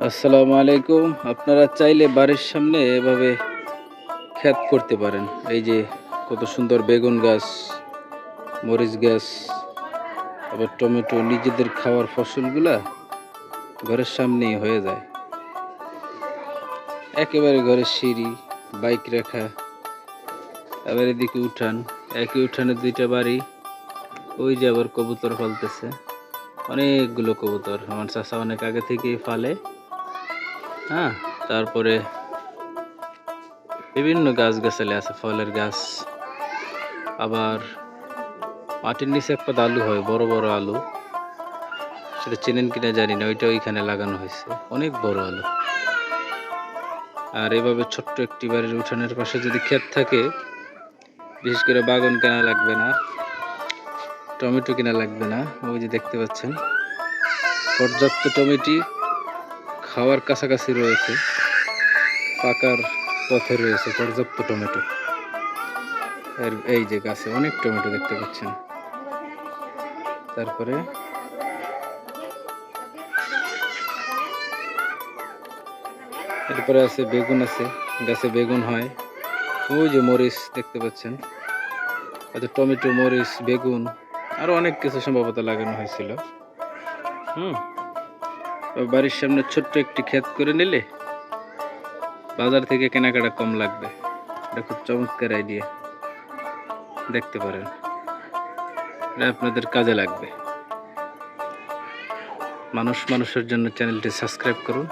আসসালামু আলাইকুম। আপনারা চাইলে বাড়ির সামনে এভাবে ক্ষেত করতে পারেন। এই যে কত সুন্দর বেগুন গাছ, মরিচ গাছ, আবার টমেটো, নিজেদের খাওয়ার ফসলগুলা ঘরের সামনেই হয়ে যায়। একেবারে ঘরের সিঁড়ি, বাইক রাখা, আবার এদিকে উঠান, একই উঠানে দুইটা বাড়ি। ওই যে আবার কবুতর পালতেছে, অনেকগুলো কবুতর। আমার চাচা অনেক আগে থেকেই পালে। হ্যাঁ, তারপরে বিভিন্ন গাছগাছালি আছে, ফলের গাছ। আবার মাটির নিচে একটা আলু হয়, বড় বড় আলু, সেটা চেনেন কিনা জানি না, ওইটা ওইখানে লাগানো হয়েছে, অনেক বড় আলু। আর এভাবে ছোট্ট একটি বাড়ির উঠানের পাশে যদি ক্ষেত থাকে, বিশেষ করে বাগান কেনা লাগবে না, টমেটো কেনা লাগবে না। ওই যে দেখতে পাচ্ছেন পর্যাপ্ত টমেটো খাওয়ার কাছাকাছি রয়েছে, পাকার পথে রয়েছে পর্যাপ্ত টমেটো। এই যে গাছে অনেক টমেটো দেখতে পাচ্ছেন। তারপরে এরপরে আছে বেগুন, আছে গাছে বেগুন হয়। ওই যে মরিচ দেখতে পাচ্ছেন, টমেটো, মরিচ, বেগুন, আরো অনেক কিছু সম্ভবত লাগানো হয়েছিল। বাড়ির সামনে ছোট্ট একটি ক্ষেত করে নিলে বাজার থেকে কেনাকাটা কম লাগবে। এটা খুব চমৎকার আইডিয়া, দেখতে পারেন, এটা আপনাদের কাজে লাগবে। মানুষের জন্য চ্যানেলটি সাবস্ক্রাইব করুন।